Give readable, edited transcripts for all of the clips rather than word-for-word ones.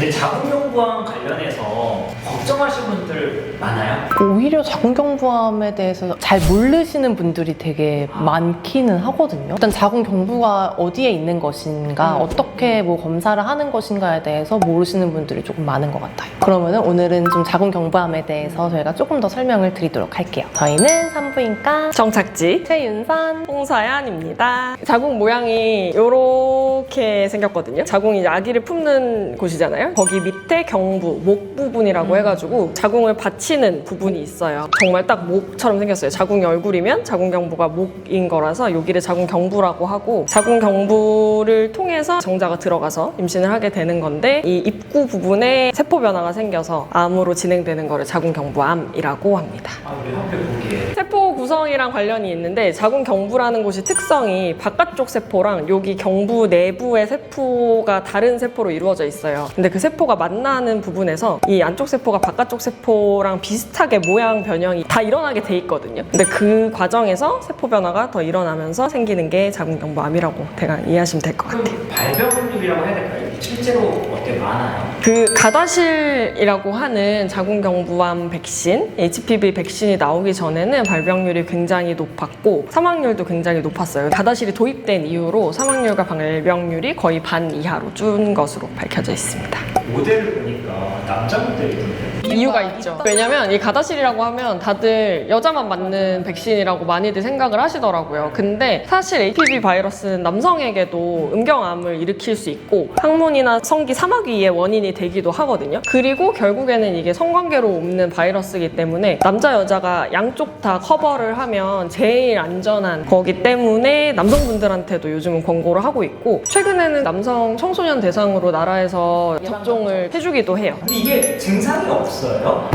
이제 자궁경부암 관련해서 걱정하시는 분들 많아요? 오히려 자궁경부암에 대해서 잘 모르시는 분들이 되게 많기는 하거든요. 일단 자궁경부가 어디에 있는 것인가, 어떻게 뭐 검사를 하는 것인가에 대해서 모르시는 분들이 조금 많은 것 같아요. 그러면은 오늘은 좀 자궁경부암에 대해서 저희가 조금 더 설명을 드리도록 할게요. 저희는 산부인과 정착지 최윤선, 홍서연입니다. 자궁 모양이 이렇게 생겼거든요. 자궁이 이제 아기를 품는 곳이잖아요. 거기 밑에 경부, 목 부분이라고 해가지고 자궁을 받치는 부분이 있어요. 정말 딱 목처럼 생겼어요. 자궁이 얼굴이면 자궁경부가 목인 거라서 여기를 자궁경부라고 하고, 자궁경부를 통해서 정자가 들어가서 임신을 하게 되는 건데, 이 입구 부분에 세포 변화가 생겨서 암으로 진행되는 거를 자궁경부암이라고 합니다. 왜 하필 거기에? 세포 구성이랑 관련이 있는데, 자궁경부라는 곳이 특성이 바깥쪽 세포랑 여기 경부 내부의 세포가 다른 세포로 이루어져 있어요. 근데 그 세포가 만나는 부분에서 이 안쪽 세포가 바깥쪽 세포랑 비슷하게 모양 변형이 다 일어나게 돼 있거든요. 근데 그 과정에서 세포 변화가 더 일어나면서 생기는 게 자궁경부암이라고 대강 이해하시면 될 것 같아요. 그럼 발병률이라고 해야 될까요? 실제로 어때 많아요? 그 가다실이라고 하는 자궁경부암 백신, HPV 백신이 나오기 전에는 발병률이 굉장히 높았고 사망률도 굉장히 높았어요. 가다실이 도입된 이후로 사망률과 발병률이 거의 반 이하로 준 것으로 밝혀져 있습니다. 모델을 보니까 남자 모델이던데? 이유가 있죠. 왜냐면 이 가다실이라고 하면 다들 여자만 맞는 백신이라고 많이들 생각을 하시더라고요. 근데 사실 HPV 바이러스는 남성에게도 음경암을 일으킬 수 있고 항문이나 성기 사마귀의 원인이 되기도 하거든요. 그리고 결국에는 이게 성관계로 옮는 바이러스이기 때문에 남자 여자가 양쪽 다 커버를 하면 제일 안전한 거기 때문에 남성분들한테도 요즘은 권고를 하고 있고, 최근에는 남성 청소년 대상으로 나라에서 접종을 해주기도 해요. 근데 이게 증상이 없어요?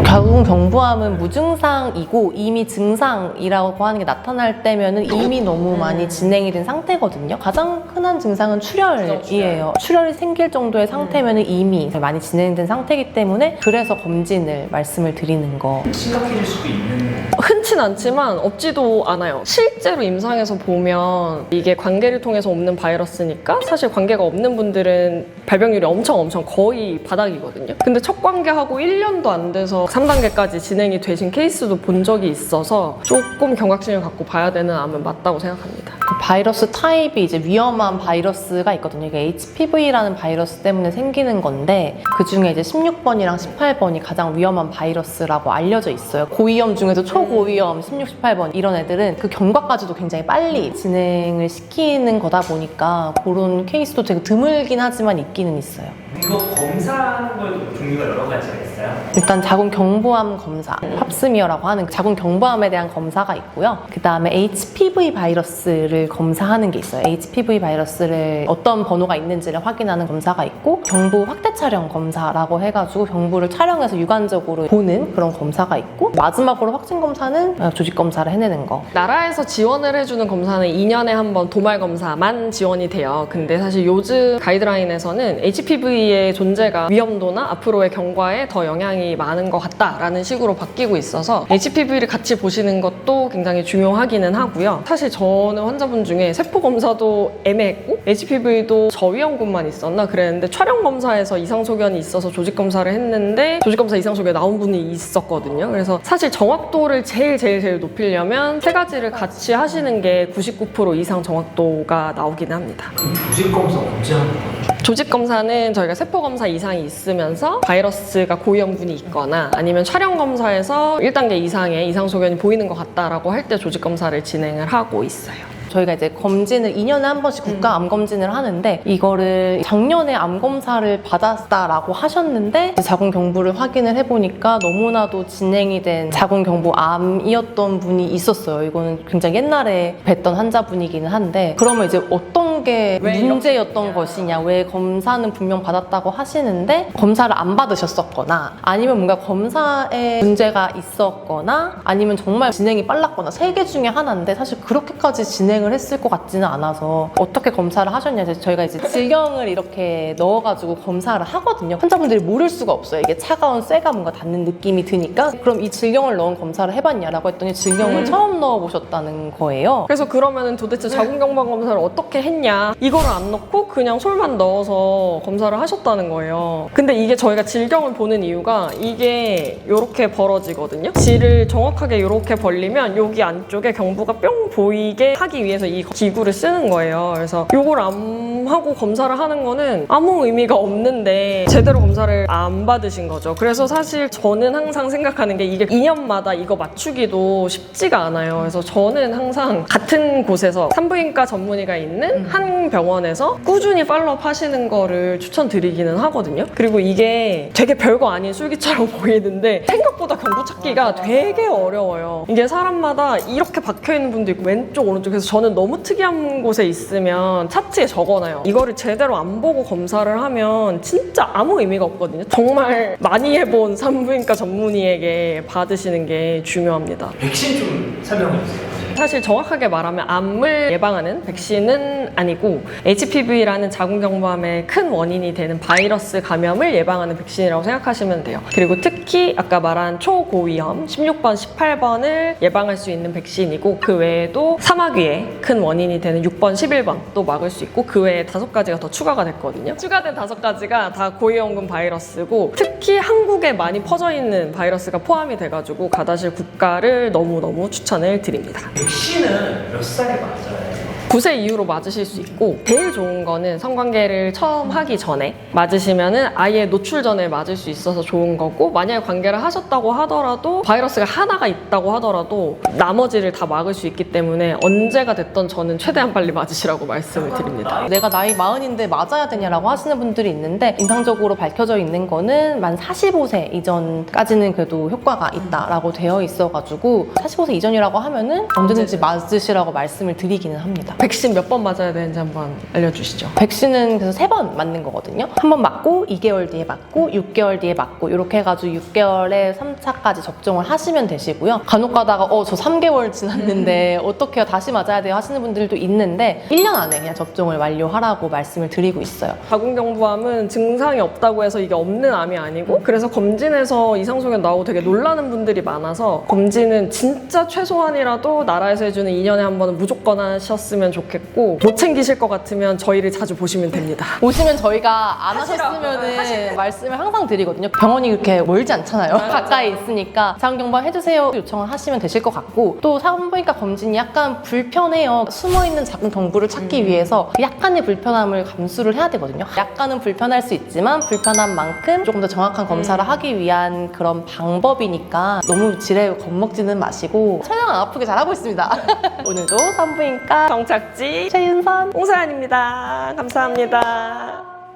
자궁경부암은 무증상이고 이미 증상이라고 하는 게 나타날 때면은 이미 너무 많이 진행이 된 상태거든요. 가장 흔한 증상은 출혈이에요. 출혈이 생길 정도의 상태면은 이미 많이 진행된 상태이기 때문에, 그래서 검진을 말씀을 드리는 거. 심각해질 수도 있는 거. 흔치 않지만 없지도 않아요. 실제로 임상에서 보면 이게 관계를 통해서 옮는 바이러스니까 사실 관계가 없는 분들은 발병률이 엄청 거의 바닥이거든요. 근데 첫 관계하고 1년도 안 돼서 3단계까지 진행이 되신 케이스도 본 적이 있어서 조금 경각심을 갖고 봐야 되는 암은 맞다고 생각합니다. 그 바이러스 타입이 이제 위험한 바이러스가 있거든요. 이게 HPV라는 바이러스 때문에 생기는 건데, 그 중에 이제 16번이랑 18번이 가장 위험한 바이러스라고 알려져 있어요. 고위험 중에도 초고위험 16, 18번 이런 애들은 그 경과까지도 굉장히 빨리 진행을 시키는 거다 보니까 그런 케이스도 되게 드물긴 하지만 있기는 있어요. 이거 검사하는 거에도 종류가 여러 가지가 있어요? 일단 자궁경부암 검사, 팝스미어라고 하는 자궁경부암에 대한 검사가 있고요. 그 다음에 HPV 바이러스를 검사하는 게 있어요. HPV 바이러스를 어떤 번호가 있는지를 확인하는 검사가 있고, 경부 확대 촬영 검사라고 해가지고 경부를 촬영해서 육안적으로 보는 그런 검사가 있고, 마지막으로 확진 검사는 조직 검사를 해내는 거. 나라에서 지원을 해주는 검사는 2년에 한 번 도말 검사만 지원이 돼요. 근데 사실 요즘 가이드라인에서는 HPV의 존재가 위험도나 앞으로의 경과에 더 영향이 많은 것 같다라는 식으로 바뀌고 있어서 HPV를 같이 보시는 것도 굉장히 중요하기는 하고요. 사실 저는 환자분 중에 세포 검사도 애매했고 HPV도 저위험군만 있었나 그랬는데, 촬영 검사에서 이상 소견이 있어서 조직 검사를 했는데 조직 검사 이상 소견 나온 분이 있었거든요. 그래서 사실 정확도를 제일 높이려면 세 가지를 같이 하시는 게 99% 이상 정확도가 나오긴 합니다. 그럼 조직 검사 언제 하는 거예요? 조직 검사는 저희가 세포 검사 이상이 있으면서 바이러스가 고위험군이 있거나 아니면 촬영 검사에서 1단계 이상의 이상 소견이 보이는 것 같다라고 할 때 조직 검사를 진행을 하고 있어요. 저희가 이제 검진을 2년에 한 번씩 국가 암 검진을 하는데, 이거를 작년에 암 검사를 받았다라고 하셨는데 자궁경부를 확인을 해보니까 너무나도 진행이 된 자궁경부암이었던 분이 있었어요. 이거는 굉장히 옛날에 뵀던 환자분이기는 한데, 그러면 이제 어떤 게 문제였던 것이냐, 왜 검사는 분명 받았다고 하시는데 검사를 안 받으셨었거나, 아니면 뭔가 검사에 문제가 있었거나, 아니면 정말 진행이 빨랐거나, 세 개 중에 하나인데 사실 그렇게까지 진행 진행을 했을 것 같지는 않아서 어떻게 검사를 하셨냐. 저희가 이제 질경을 이렇게 넣어가지고 검사를 하거든요. 환자분들이 모를 수가 없어요. 이게 차가운 쇠가 뭔가 닿는 느낌이 드니까 그럼 이 질경을 넣은 검사를 해봤냐라고 했더니 질경을 처음 넣어보셨다는 거예요. 그래서 그러면은 도대체 자궁경부암 검사를 어떻게 했냐, 이거를 안 넣고 그냥 솔만 넣어서 검사를 하셨다는 거예요. 근데 이게 저희가 질경을 보는 이유가 이게 이렇게 벌어지거든요. 질을 정확하게 이렇게 벌리면 여기 안쪽에 경부가 뿅 보이게 하기 위해서 이 기구를 쓰는 거예요. 그래서 이걸 안 하고 검사를 하는 거는 아무 의미가 없는데 제대로 검사를 안 받으신 거죠. 그래서 사실 저는 항상 생각하는 게 이게 2년마다 이거 맞추기도 쉽지가 않아요. 그래서 저는 항상 같은 곳에서 산부인과 전문의가 있는 한 병원에서 꾸준히 팔로업 하시는 거를 추천드리기는 하거든요. 그리고 이게 되게 별거 아닌 술기처럼 보이는데 생각보다 경부 찾기가 되게 어려워요. 이게 사람마다 이렇게 박혀있는 분도 있고 왼쪽 오른쪽, 그래서 저는 너무 특이한 곳에 있으면 차트에 적어놔요. 이거를 제대로 안 보고 검사를 하면 진짜 아무 의미가 없거든요. 정말 많이 해본 산부인과 전문의에게 받으시는 게 중요합니다. 백신 좀 설명해 주세요. 사실 정확하게 말하면 암을 예방하는 백신은 아니고 HPV라는 자궁경부암의 큰 원인이 되는 바이러스 감염을 예방하는 백신이라고 생각하시면 돼요. 그리고 특히 아까 말한 초고위험 16번, 18번을 예방할 수 있는 백신이고 그 외에도 사마귀의 큰 원인이 되는 6번, 11번 또 막을 수 있고 그 외에 5가지가 더 추가가 됐거든요. 추가된 5가지가 다 고위험군 바이러스고 특히 한국에 많이 퍼져 있는 바이러스가 포함이 돼가지고 가다실 국가를 너무너무 추천을 드립니다. 백신은 몇 살에 맞아요? 9세 이후로 맞으실 수 있고 제일 좋은 거는 성관계를 처음 하기 전에 맞으시면은 아예 노출 전에 맞을 수 있어서 좋은 거고, 만약에 관계를 하셨다고 하더라도 바이러스가 하나가 있다고 하더라도 나머지를 다 막을 수 있기 때문에 언제가 됐던 저는 최대한 빨리 맞으시라고 말씀을 드립니다. 내가 나이 40인데 맞아야 되냐라고 하시는 분들이 있는데 인상적으로 밝혀져 있는 거는 만 45세 이전까지는 그래도 효과가 있다라고 되어 있어가지고 45세 이전이라고 하면은 언제든지 맞으시라고 말씀을 드리기는 합니다. 백신 몇 번 맞아야 되는지 한번 알려주시죠. 백신은 그래서 3번 맞는 거거든요. 한 번 맞고 2개월 뒤에 맞고 6개월 뒤에 맞고 이렇게 해가지고 6개월에 3차까지 접종을 하시면 되시고요. 간혹 가다가 저 3개월 지났는데 어떻게 해요? 다시 맞아야 돼요? 하시는 분들도 있는데 1년 안에 그냥 접종을 완료하라고 말씀을 드리고 있어요. 자궁경부암은 증상이 없다고 해서 이게 없는 암이 아니고, 그래서 검진에서 이상소견 나오고 되게 놀라는 분들이 많아서 검진은 진짜 최소한이라도 나라에서 해주는 2년에 한 번은 무조건 하셨으면 좋겠고, 못 챙기실 것 같으면 저희를 자주 보시면 됩니다. 오시면 저희가 안 하셨으면 말씀을 항상 드리거든요. 병원이 그렇게 멀지 않잖아요. 가까이 있으니까 자궁경부암 해주세요 요청을 하시면 되실 것 같고, 또 산부인과 검진이 약간 불편해요. 숨어있는 자궁경부를 찾기 위해서 약간의 불편함을 감수를 해야 되거든요. 약간은 불편할 수 있지만 불편한 만큼 조금 더 정확한 검사를 하기 위한 그런 방법이니까 너무 지레 겁먹지는 마시고 최대한 안 아프게 잘하고 있습니다. 오늘도 산부인과 정착지 최윤선 홍서연입니다. 감사합니다.